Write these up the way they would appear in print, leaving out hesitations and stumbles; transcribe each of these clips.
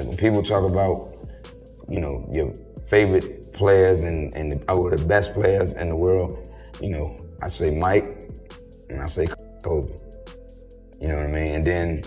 when people talk about, your favorite players or the best players in the world, I say Mike and I say Kobe. You know what I mean? And then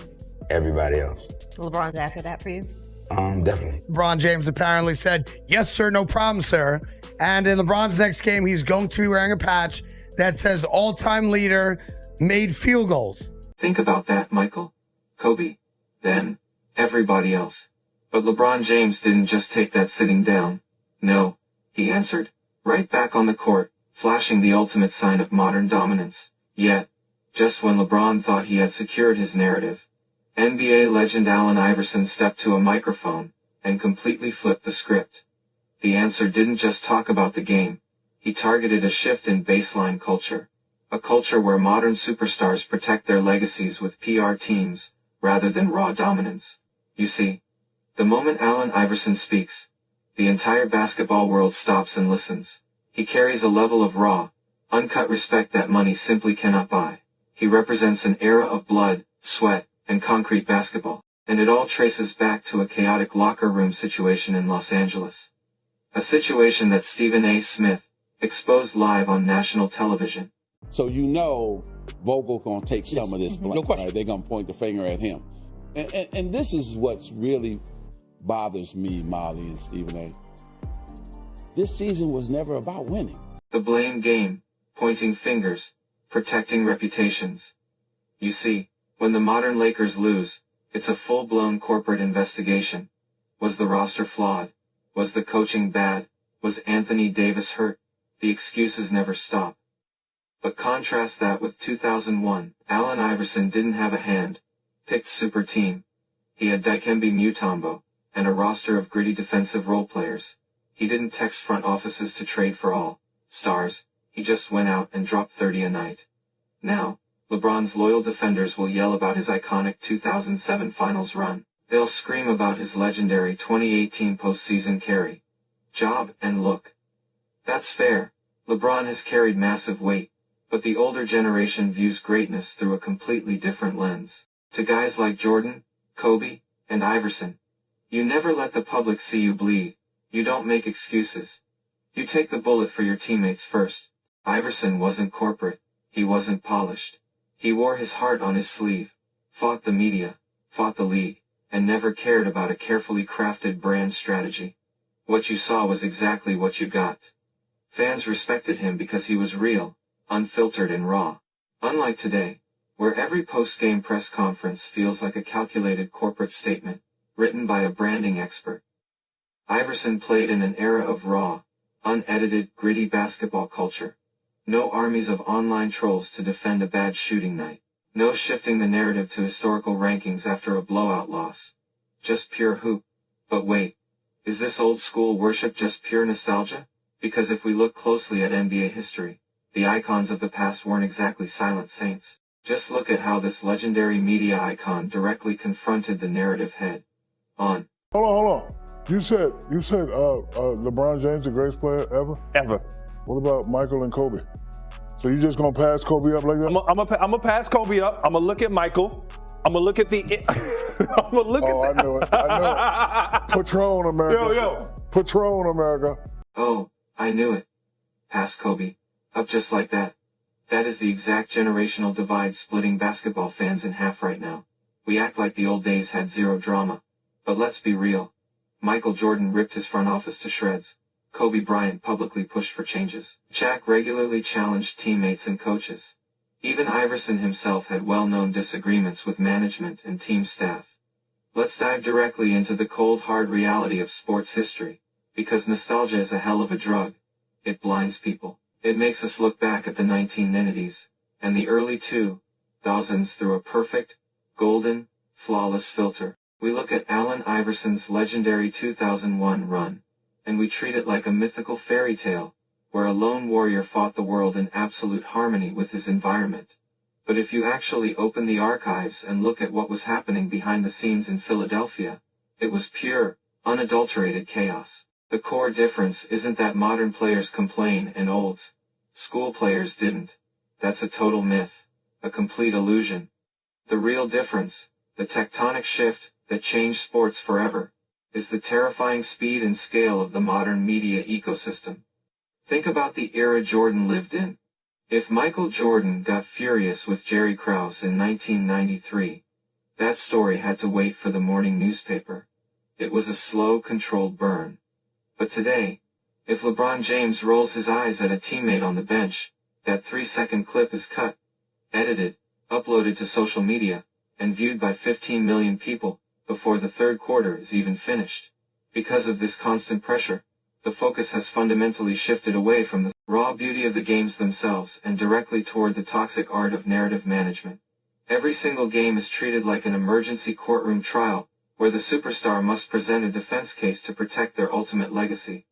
everybody else. LeBron's after that for you? Definitely. LeBron James apparently said, "Yes, sir, no problem, sir." And in LeBron's next game, he's going to be wearing a patch that says all-time leader made field goals. Think about that, Michael. Kobe. Then, everybody else. But LeBron James didn't just take that sitting down. No, he answered, right back on the court, flashing the ultimate sign of modern dominance. Yet, just when LeBron thought he had secured his narrative, NBA legend Allen Iverson stepped to a microphone and completely flipped the script. The answer didn't just talk about the game. He targeted a shift in baseline culture. A culture where modern superstars protect their legacies with PR teams, rather than raw dominance. You see, the moment Allen Iverson speaks, the entire basketball world stops and listens. He carries a level of raw, uncut respect that money simply cannot buy. He represents an era of blood, sweat, and concrete basketball, and it all traces back to a chaotic locker room situation in Los Angeles. A situation that Stephen A. Smith exposed live on national television. So Vogel's going to take some of this blame. No question. Right? They're going to point the finger at him. And this is what's really bothers me, Molly and Stephen A. This season was never about winning. The blame game, pointing fingers, protecting reputations. You see, when the modern Lakers lose, it's a full-blown corporate investigation. Was the roster flawed? Was the coaching bad? Was Anthony Davis hurt? The excuses never stop. But contrast that with 2001. Allen Iverson didn't have a hand-picked super team. He had Dikembe Mutombo, and a roster of gritty defensive role players. He didn't text front offices to trade for all stars. He just went out and dropped 30 a night. Now, LeBron's loyal defenders will yell about his iconic 2007 finals run. They'll scream about his legendary 2018 postseason carry. Job and look. That's fair. LeBron has carried massive weight, but the older generation views greatness through a completely different lens. To guys like Jordan, Kobe, and Iverson, you never let the public see you bleed. You don't make excuses. You take the bullet for your teammates first. Iverson wasn't corporate. He wasn't polished. He wore his heart on his sleeve, fought the media, fought the league, and never cared about a carefully crafted brand strategy. What you saw was exactly what you got. Fans respected him because he was real, unfiltered and raw. Unlike today, where every post-game press conference feels like a calculated corporate statement, written by a branding expert. Iverson played in an era of raw, unedited, gritty basketball culture. No armies of online trolls to defend a bad shooting night. No shifting the narrative to historical rankings after a blowout loss. Just pure hoop. But wait, is this old school worship just pure nostalgia? Because if we look closely at NBA history, the icons of the past weren't exactly silent saints. Just look at how this legendary media icon directly confronted the narrative head on. Hold on. You said LeBron James the greatest player ever? Ever. What about Michael and Kobe? So you just gonna pass Kobe up like that? I'm gonna pass Kobe up. I'm gonna look at Michael. I'm gonna look at the. I'm gonna look at. I know it. Patron America. Yo. Patron America. Oh, I knew it. Pass Kobe. Up just like that. That is the exact generational divide splitting basketball fans in half right now. We act like the old days had zero drama. But let's be real. Michael Jordan ripped his front office to shreds. Kobe Bryant publicly pushed for changes. Shaq regularly challenged teammates and coaches. Even Iverson himself had well-known disagreements with management and team staff. Let's dive directly into the cold hard reality of sports history, because nostalgia is a hell of a drug. It blinds people. It makes us look back at the 1990s and the early 2000s through a perfect, golden, flawless filter. We look at Allen Iverson's legendary 2001 run, and we treat it like a mythical fairy tale, where a lone warrior fought the world in absolute harmony with his environment. But if you actually open the archives and look at what was happening behind the scenes in Philadelphia, it was pure, unadulterated chaos. The core difference isn't that modern players complain and old school players didn't. That's a total myth, a complete illusion. The real difference, the tectonic shift that changed sports forever, is the terrifying speed and scale of the modern media ecosystem. Think about the era Jordan lived in. If Michael Jordan got furious with Jerry Krause in 1993, that story had to wait for the morning newspaper. It was a slow, controlled burn. But today, if LeBron James rolls his eyes at a teammate on the bench, that 3-second clip is cut, edited, uploaded to social media, and viewed by 15 million people before the third quarter is even finished. Because of this constant pressure, the focus has fundamentally shifted away from the raw beauty of the games themselves and directly toward the toxic art of narrative management. Every single game is treated like an emergency courtroom trial, where the superstar must present a defense case to protect their ultimate legacy.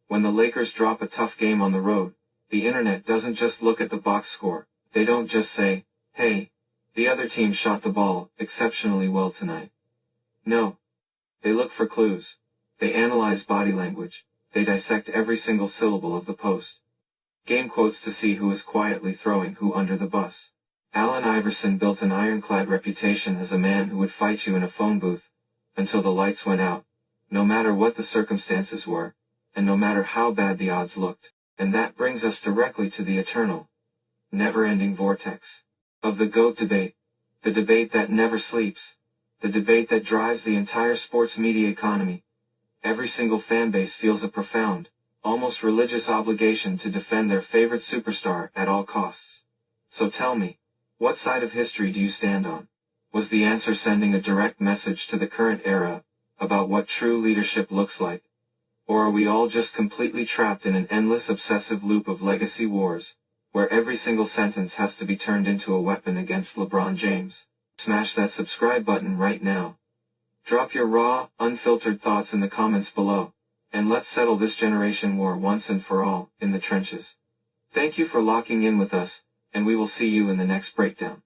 When the Lakers drop a tough game on the road, the internet doesn't just look at the box score. They don't just say, "Hey, the other team shot the ball exceptionally well tonight." No. They look for clues. They analyze body language. They dissect every single syllable of the post. Game quotes to see who is quietly throwing who under the bus. Allen Iverson built an ironclad reputation as a man who would fight you in a phone booth until the lights went out, no matter what the circumstances were, and no matter how bad the odds looked. And that brings us directly to the eternal, never-ending vortex of the GOAT debate, the debate that never sleeps, the debate that drives the entire sports media economy. Every single fan base feels a profound, almost religious obligation to defend their favorite superstar at all costs. So tell me, what side of history do you stand on? Was the answer sending a direct message to the current era about what true leadership looks like? Or are we all just completely trapped in an endless obsessive loop of legacy wars, where every single sentence has to be turned into a weapon against LeBron James? Smash that subscribe button right now. Drop your raw, unfiltered thoughts in the comments below, and let's settle this generation war once and for all in the trenches. Thank you for locking in with us, and we will see you in the next breakdown.